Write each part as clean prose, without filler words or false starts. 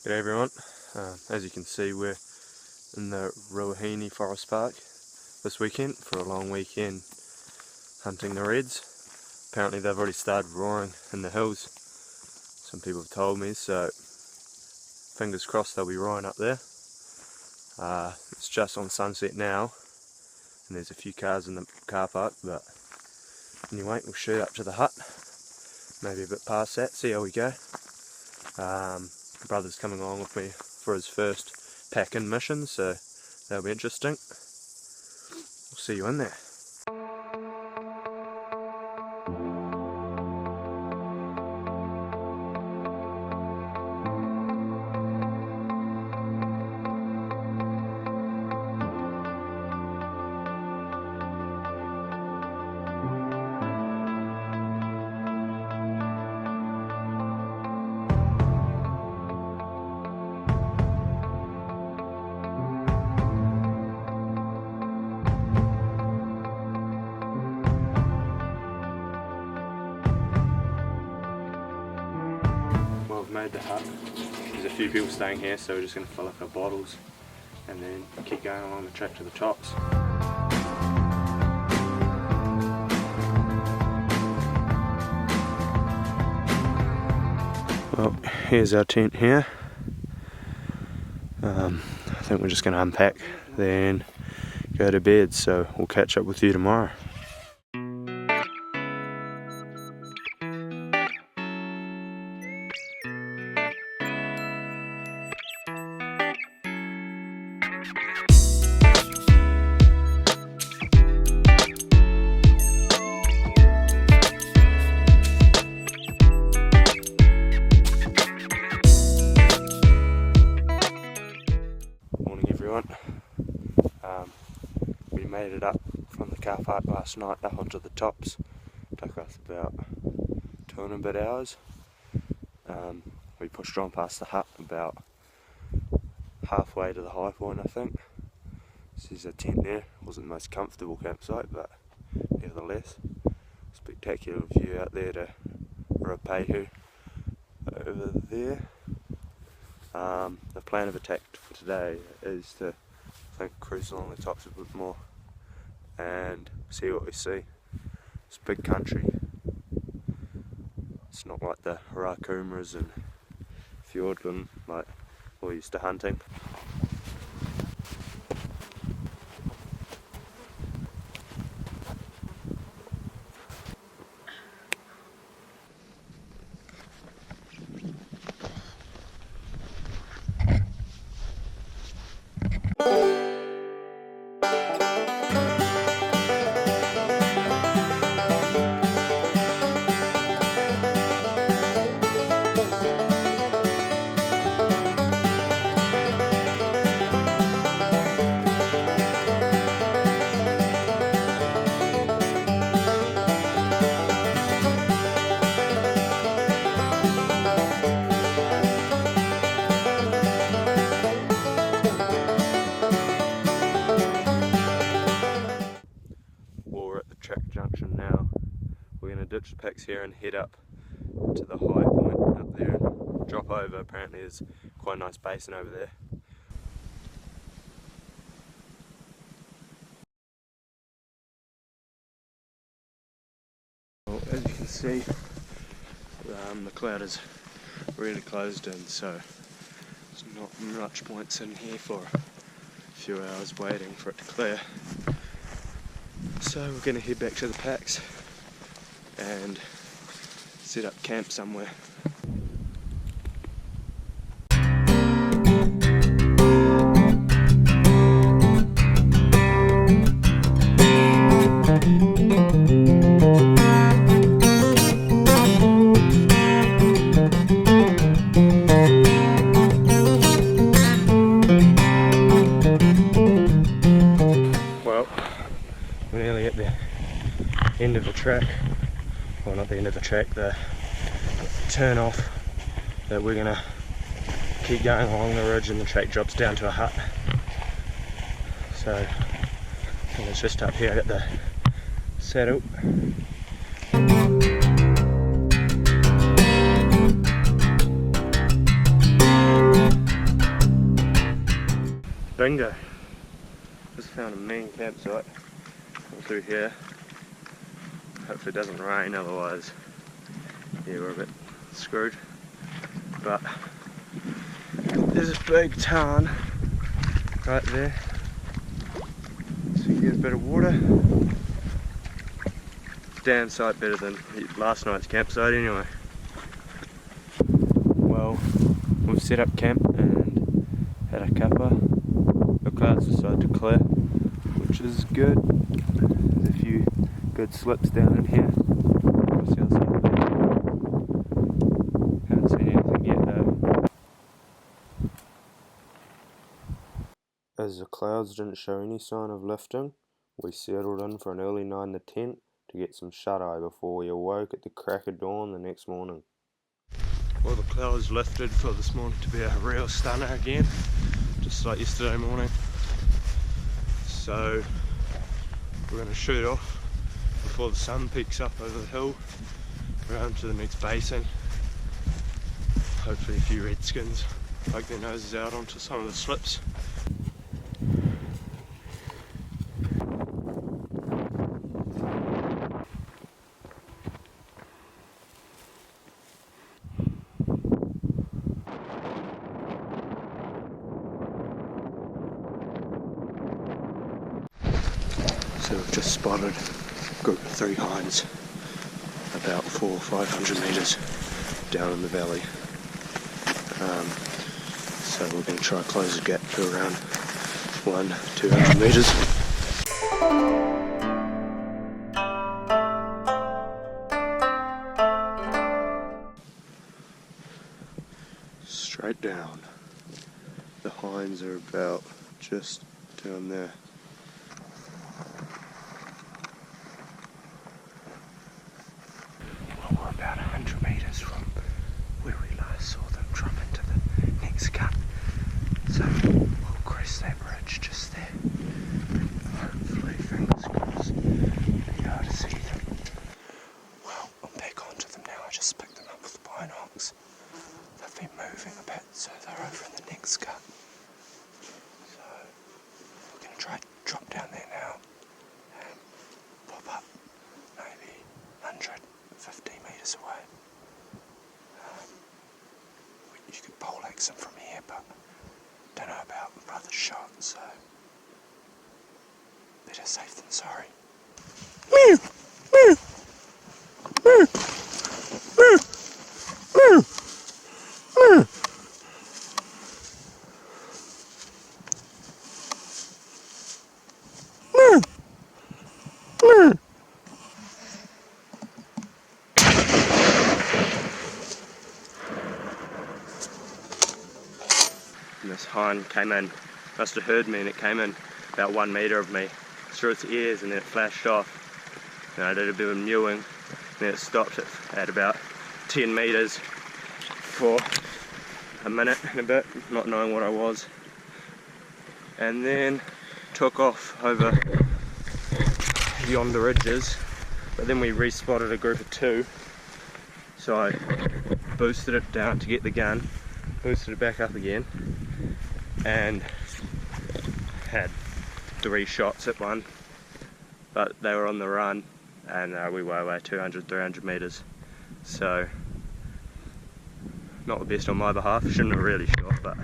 G'day everyone. As you can see, we're in the Ruahine Forest Park this weekend for a long weekend hunting the reds. Apparently they've already started roaring in the hills, some people have told me, so fingers crossed they'll be roaring up there. It's just on sunset now and there's a few cars in the car park, but anyway, we'll shoot up to the hut, maybe a bit past that, see how we go. My brother's coming along with me for his first pack-in mission, so that'll be interesting. We'll see you in there. We've made the hut. There's a few people staying here, so we're just going to fill up our bottles and then keep going along the track to the tops. Well, here's our tent here. I think we're just going to unpack, then go to bed, so we'll catch up with you tomorrow. We made it up from the car park last night up onto the tops. Took us about 2 and a bit hours. We pushed on past the hut about halfway to the high point, I think. This is a tent there. Wasn't the most comfortable campsite, but nevertheless, spectacular view out there to Ruahine over there. The plan of attack for today is to cruise along the tops a bit more and see what we see. It's big country. It's not like the Rakumas and Fjordland like we're used to hunting. Junction now. We're going to ditch the packs here and head up to the high point up there and drop over. Apparently there's quite a nice basin over there. Well, as you can see, the cloud is really closed in, so there's not much point sitting here for a few hours waiting for it to clear. So we're going to head back to the packs and set up camp somewhere. We're nearly at the end of the track, well not the end of the track, the turn off that we're going to keep going along the ridge, and the track drops down to a hut. So I think it's just up here at the saddle. bingo. Just found a mean campsite. Come through here. Hopefully it doesn't rain, otherwise yeah, we're a bit screwed. But there's a big tarn right there. So you get a bit of water. Damn sight better than last night's campsite anyway. Well, we've set up camp and had a cuppa. The clouds decided to clear, which is good. There's a few good slips down in here. What's the other side there? Haven't seen anything yet though. As the clouds didn't show any sign of lifting, we settled in for an early night in the tent to get some shut-eye before we awoke at the crack of dawn the next morning. Well, the clouds lifted for this morning to be a real stunner again, just like yesterday morning. So we're going to shoot off before the sun peaks up over the hill, around to the next basin. Hopefully a few redskins poke their noses out onto some of the slips. So we've just spotted a group of 3 hinds about 400 or 500 metres down in the valley. So we're going to try and close the gap to around 100-200 metres. Straight down. The hinds are about just down there. Well, we're about 100 metres from where we last saw them drop into the next cut. So we'll crest that bridge just there. Hopefully, fingers crossed, be able to see them. Well, I'm back onto them now. I just picked them up with the binocs. They've been moving a bit, so they're over in the next cut. So we're going to try to drop down there now and pop up maybe 150 metres away. You could poleaxe them from here, but don't know about my brother's shot, so better safe than sorry. And this hind came in, must have heard me, and it came in about 1 metre of me, through its ears, and then it flashed off. And I did a bit of mewing, and then it stopped at about 10 metres for a minute and a bit, not knowing what I was. And then took off over yonder ridges, but then we respotted a group of 2. So I boosted it down to get the gun, boosted it back up again, and had 3 shots at one, but they were on the run, and we were away 200-300 metres, so not the best on my behalf. Shouldn't have really shot, but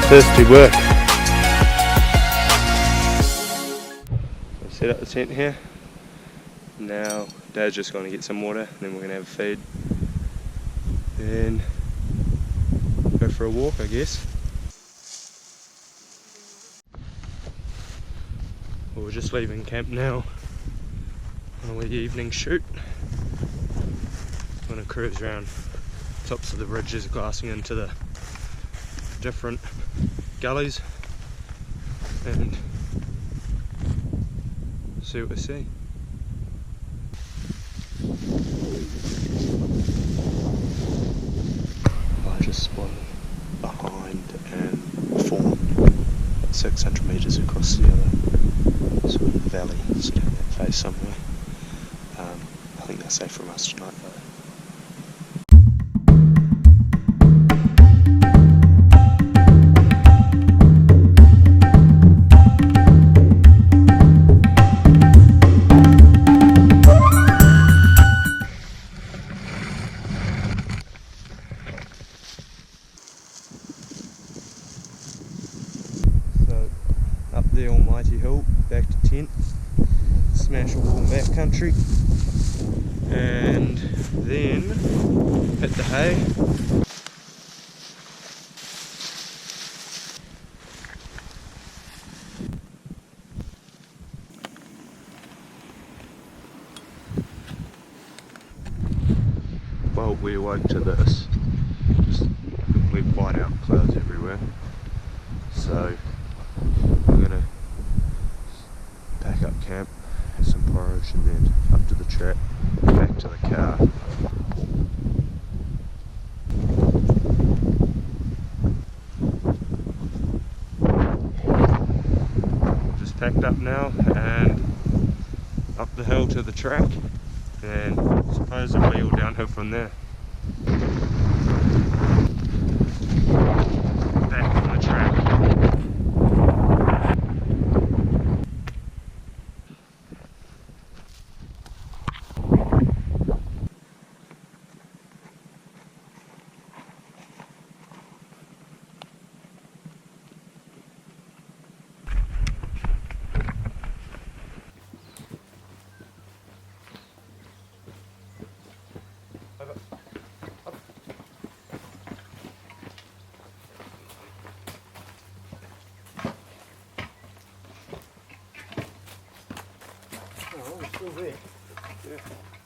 thirsty work. I set up the tent here. Now Dad's just going to get some water, and then we're going to have a feed. Then go for a walk, I guess. Well, we're just leaving camp now on a wee evening shoot. I'm going to cruise around tops of the ridges, glassing into the different gullies and see what we see. I just spotted behind and form at 600 metres across the other sort of valley, so down that face somewhere. I think they're safe from us tonight though. Up the almighty hill, back to tent, smash a wall in back country, and then hit the hay. Well, we awoke to this, just complete whiteout clouds everywhere, so we're going to pack up camp, have some porridge, and then up to the track, back to the car. Just packed up now and up the hill to the track, and supposedly all downhill from there. Back on the track. Oh, it's still there. Yeah.